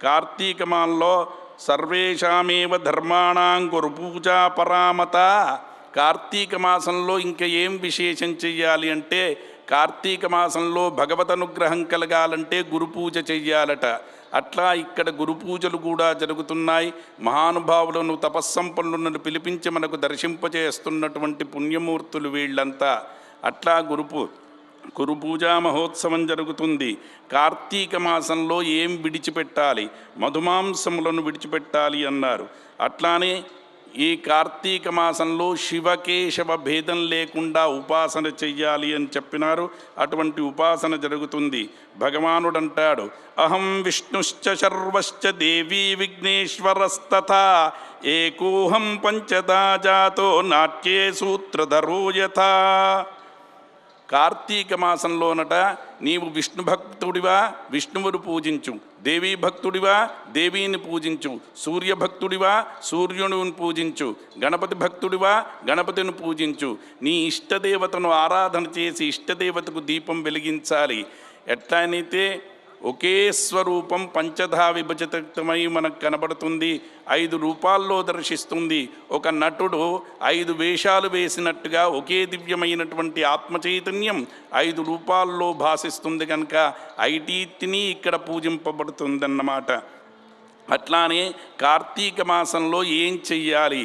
కార్తీక మాసంలో సర్వేషామేవ ధర్మాణాం గురు పూజా పరామత. కార్తీక మాసంలో ఇంకా ఏం విశేషం చెయ్యాలి అంటే, కార్తీక మాసంలో భగవత్ అనుగ్రహం కలగాలంటే గురు పూజ చెయ్యాలట. అట్లా ఇక్కడ గురు పూజలు కూడా జరుగుతున్నాయి. మహానుభావులను తపస్సంపన్నులను పిలిపించి మనకు దర్శింపజేస్తున్నటువంటి పుణ్యమూర్తులు వీళ్ళంతా. అట్లా గురు పూజా మహోత్సవం జరుగుతుంది. కార్తీక మాసంలో ఏం విడిచిపెట్టాలి? మధుమాంసములను విడిచిపెట్టాలి అన్నారు. అట్లానే ఈ కార్తీక మాసంలో శివకేశవ భేదం లేకుండా ఉపాసన చెయ్యాలి అని చెప్పినారు. అటువంటి ఉపాసన జరుగుతుంది. భగవానుడు అంటాడు, అహం విష్ణుశ్చ శర్వశ్చ దేవీ విఘ్నేశ్వరస్తథా ఏకోహం పంచదా జాతో నాట్యే సూత్రధరో యథా. కార్తీక మాసంలోనట నీవు విష్ణు భక్తుడివా, విష్ణువును పూజించు. దేవీ భక్తుడివా, దేవీని పూజించు. సూర్యభక్తుడివా, సూర్యుని పూజించు. గణపతి భక్తుడివా, గణపతిని పూజించు. నీ ఇష్టదేవతను ఆరాధన చేసి ఇష్టదేవతకు దీపం వెలిగించాలి. ఎట్లయితే ఒకే స్వరూపం పంచధా విభజితమై మనకు కనబడుతుంది. 5 రూపాల్లో దర్శిస్తుంది. ఒక నటుడు 5 వేషాలు వేసినట్టుగా ఒకే దివ్యమైనటువంటి ఆత్మచైతన్యం 5 రూపాల్లో భాసిస్తుంది. కనుక ఐటీని ఇక్కడ పూజింపబడుతుందన్నమాట. అట్లానే కార్తీక మాసంలో ఏం చెయ్యాలి?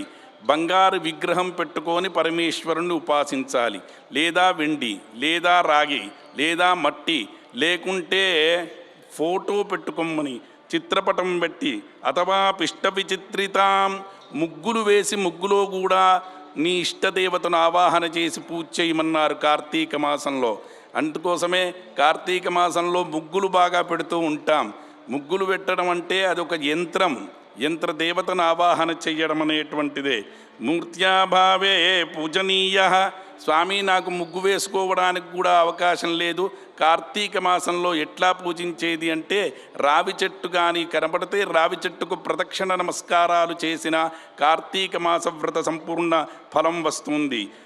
బంగారు విగ్రహం పెట్టుకొని పరమేశ్వరుణ్ణి ఉపాసించాలి. లేదా వెండి, లేదా రాగి, లేదా మట్టి, లేకుంటే ఫోటో పెట్టుకోమని చిత్రపటం పెట్టి, అథవా పిష్ట విచిత్రితాం ముగ్గులు వేసి ముగ్గులో కూడా నీ ఇష్టదేవతను ఆవాహన చేసి పూజ చేయమన్నారు కార్తీక మాసంలో. అందుకోసమే కార్తీక మాసంలో ముగ్గులు బాగా పెడుతూ ఉంటాం. ముగ్గులు పెట్టడం అంటే అదొక యంత్రదేవతను ఆవాహన చెయ్యడం అనేటువంటిదే. మూర్త్యాభావే పూజనీయ. స్వామి నాకు ముగ్గు వేసుకోవడానికి కూడా అవకాశం లేదు. కార్తీక మాసంలో ఎట్లా పూజించేది అంటే, రావి చెట్టు కానీ కనబడితే రావి చెట్టుకు ప్రదక్షిణ నమస్కారాలు చేసిన కార్తీక మాస వ్రత సంపూర్ణ ఫలం వస్తుంది.